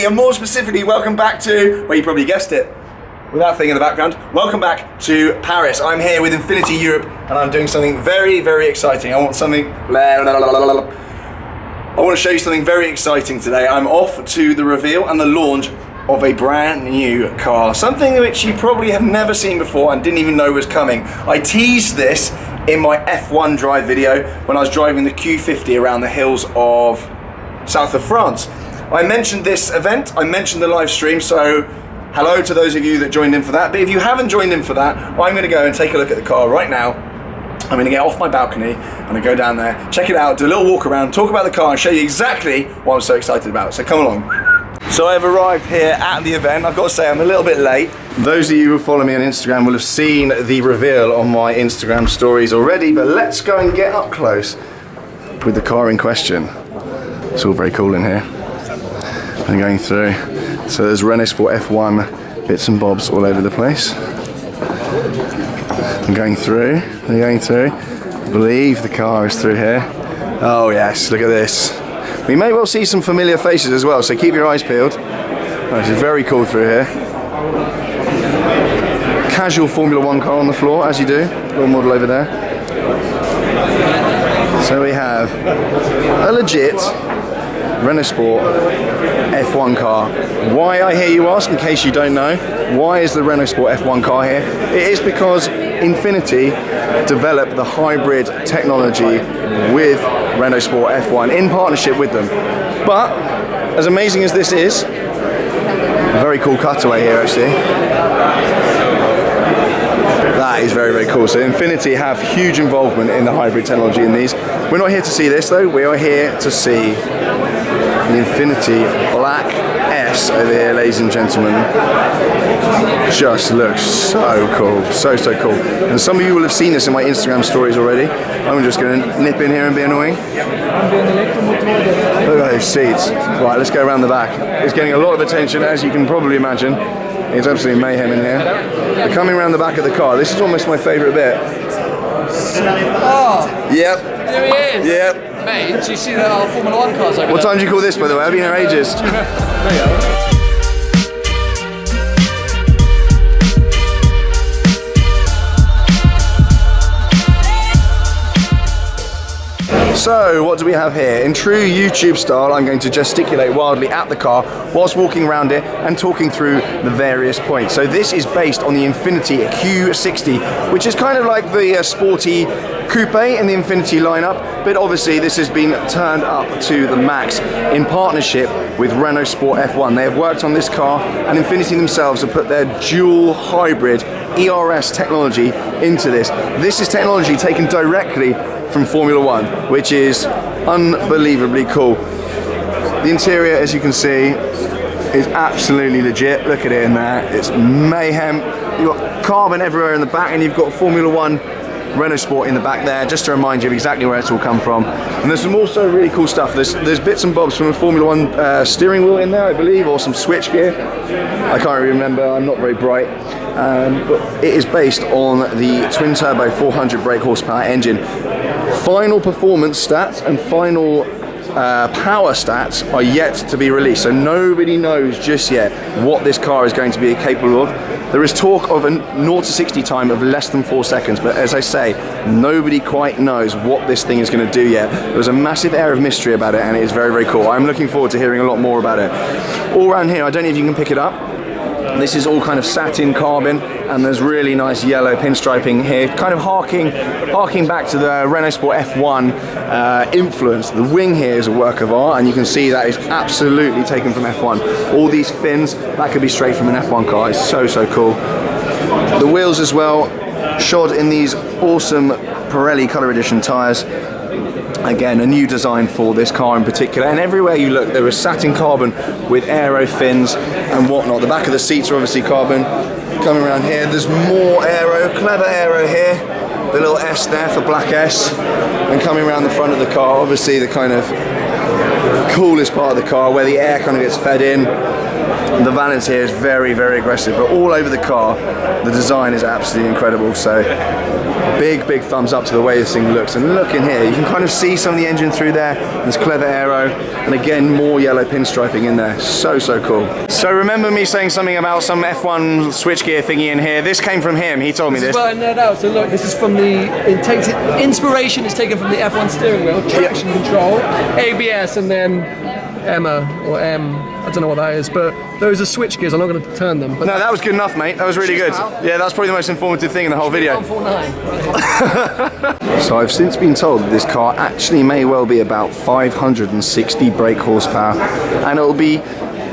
and more specifically, welcome back to, well, you probably guessed it, with that thing in the background, welcome back to Paris. I'm here with Infiniti Europe, and I'm doing something very, very exciting. I want to show you something very exciting today. I'm off to the reveal and the launch of a brand new car, something which you probably have never seen before and didn't even know was coming. I teased this in my F1 drive video when I was driving the Q50 around the hills of south of France. I mentioned this event, I mentioned the live stream, so hello to those of you that joined in for that. But if you haven't joined in for that, I'm going to go and take a look at the car right now. I'm going to get off my balcony, I'm going to go down there, check it out, do a little walk around, talk about the car and show you exactly what I'm so excited about. So come along. So I've arrived here at the event. I've got to say I'm a little bit late. Those of you who follow me on Instagram will have seen the reveal on my Instagram stories already, but let's go and get up close with the car in question. It's all very cool in here. I'm going through. So there's Renault Sport F1 bits and bobs all over the place. I'm going through. I believe the car is through here. Oh yes, look at this. We may well see some familiar faces as well, so keep your eyes peeled. Oh, this is very cool through here. Casual Formula 1 car on the floor, as you do. Little model over there. So we have a legit Renault Sport F1 car. Why, I hear you ask, in case you don't know, why is the Renault Sport F1 car here? It is because Infiniti developed the hybrid technology with Renault Sport F1 in partnership with them. But as amazing as this is, a very cool cutaway here actually. That is very, very cool. So Infiniti have huge involvement in the hybrid technology in these. We're not here to see this though, we are here to see the Infiniti Black S over here, ladies and gentlemen. Just looks so cool, so cool. And some of you will have seen this in my Instagram stories already. I'm just going to nip in here and be annoying. Look at those seats. Right, let's go around the back. It's getting a lot of attention, as you can probably imagine. It's absolutely mayhem in here. We're coming around the back of the car. This is almost my favourite bit. Oh! Yep. There he is! Yep. Mate, do you see the Formula 1 cars over What time do you call this, by the way? I've been here ages. There you go. So, what do we have here? In true YouTube style, I'm going to gesticulate wildly at the car whilst walking around it and talking through the various points. So this is based on the Infiniti Q60, which is kind of like the sporty coupe in the Infiniti lineup, but obviously this has been turned up to the max in partnership with Renault Sport F1. They have worked on this car, and Infiniti themselves have put their dual hybrid ERS technology into this. This is technology taken directly from Formula 1, which is unbelievably cool. The interior, as you can see, is absolutely legit. Look at it in there, it's mayhem. You've got carbon everywhere in the back, and you've got Formula 1 Renault Sport in the back there, just to remind you of exactly where it's all come from. And there's some also really cool stuff. There's bits and bobs from a Formula 1 steering wheel in there, I believe, or some switch gear. I can't really remember, I'm not very bright. But it is based on the twin turbo 400 brake horsepower engine. Final performance stats and final power stats are yet to be released, so nobody knows just yet what this car is going to be capable of. There is talk of a 0 to 60 time of less than 4 seconds, but as I say, nobody quite knows what this thing is going to do yet. There's a massive air of mystery about it, and it is very, very cool. I'm looking forward to hearing a lot more about it. All around here, I don't know if you can pick it up. This is all kind of satin carbon, and there's really nice yellow pinstriping here, kind of harking back to the Renault Sport F1 influence. The wing here is a work of art, and you can see that is absolutely taken from F1. All these fins, that could be straight from an F1 car. It's so cool. The wheels as well, shod in these awesome Pirelli Colour Edition tyres. Again, a new design for this car in particular, and everywhere you look there is satin carbon with aero fins and whatnot. The back of the seats are obviously carbon. Coming around here, there's more aero, clever aero here. The little S there for Black S. And coming around the front of the car, obviously the kind of coolest part of the car where the air kind of gets fed in. The valance here is very, very aggressive, but all over the car, the design is absolutely incredible. So big thumbs up to the way this thing looks. And look in here, you can kind of see some of the engine through there. There's clever aero, and again, more yellow pinstriping in there. So cool. So remember me saying something about some F1 switchgear thingy in here? This came from him, he told me this. This is what I nerd out. So look, this is from inspiration is taken from the F1 steering wheel, traction control, ABS, and then Emma or M. I don't know what that is, but those are switch gears. I'm not going to turn them. But no, that was good enough, mate. That was really good. Yeah, that's probably the most informative thing in the whole video. 149. So I've since been told that this car actually may well be about 560 brake horsepower, and it'll be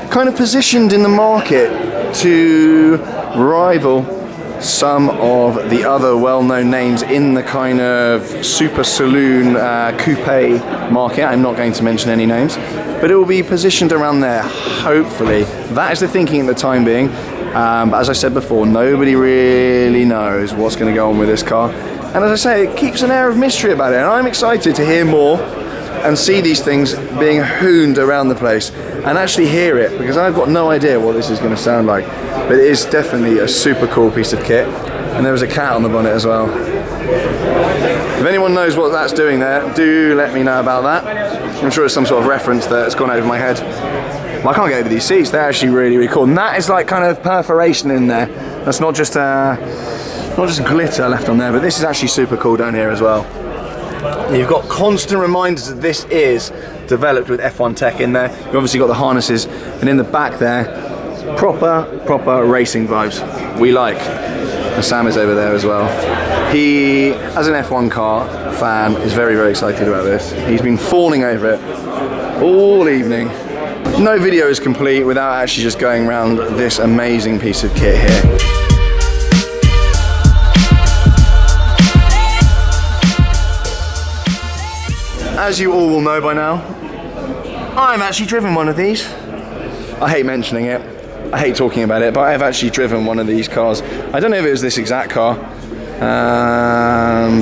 kind of positioned in the market to rival some of the other well-known names in the kind of super saloon coupe market. I'm not going to mention any names, but it will be positioned around there, hopefully. That is the thinking at the time being. But as I said before, nobody really knows what's going to go on with this car. And as I say, it keeps an air of mystery about it, and I'm excited to hear more and see these things being hooned around the place and actually hear it, because I've got no idea what this is going to sound like. But it is definitely a super cool piece of kit, and there was a cat on the bonnet as well. If anyone knows what that's doing there, do let me know about that. I'm sure it's some sort of reference that's gone over my head. Well, I can't get over these seats, they're actually really cool. And that is like kind of perforation in there. That's not just glitter left on there, but this is actually super cool down here as well. You've got constant reminders that this is developed with F1 tech in there. You've obviously got the harnesses, and in the back there, proper racing vibes. We like. And Sam is over there as well. He, as an F1 car fan, is very excited about this. He's been fawning over it all evening. No video is complete without actually just going around this amazing piece of kit here. As you all will know by now, I've actually driven one of these. I hate mentioning it, I hate talking about it, but I've actually driven one of these cars. I don't know if it was this exact car,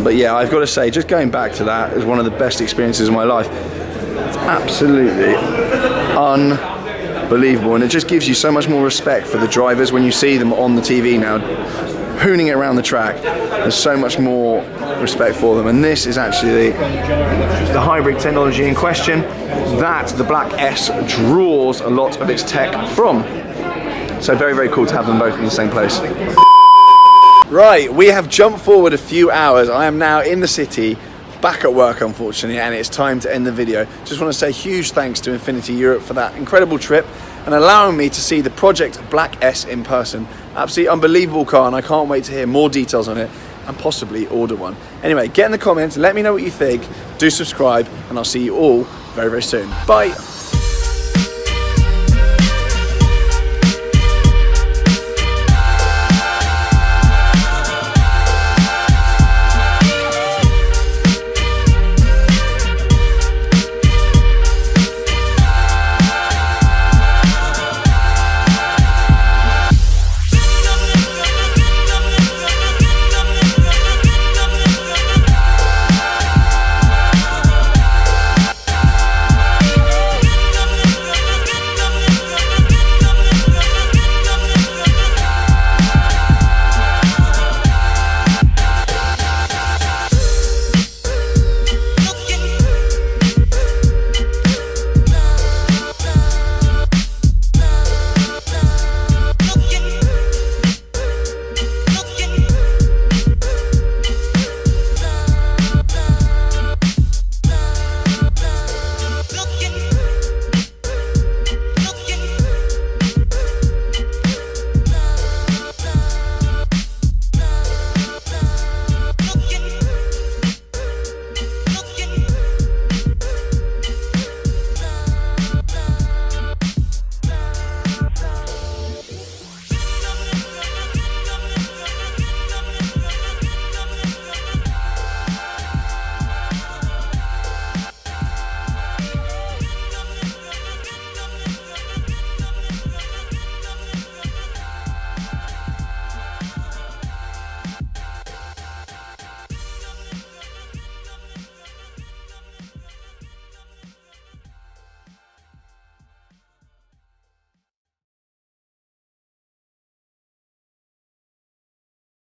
but yeah, I've got to say, just going back to that is one of the best experiences of my life. It's absolutely unbelievable, and it just gives you so much more respect for the drivers when you see them on the TV now, hooning it around the track. There's so much more respect for them, and this is actually the hybrid technology in question that the Black S draws a lot of its tech from. So very cool to have them both in the same place. Right, we have jumped forward a few hours. I am now in the city, back at work unfortunately, and it's time to end the video. Just want to say huge thanks to Infiniti Europe for that incredible trip and allowing me to see the Project Black S in person. Absolutely unbelievable car, and I can't wait to hear more details on it and possibly order one. Anyway, get in the comments, let me know what you think, do subscribe, and I'll see you all very soon. Bye.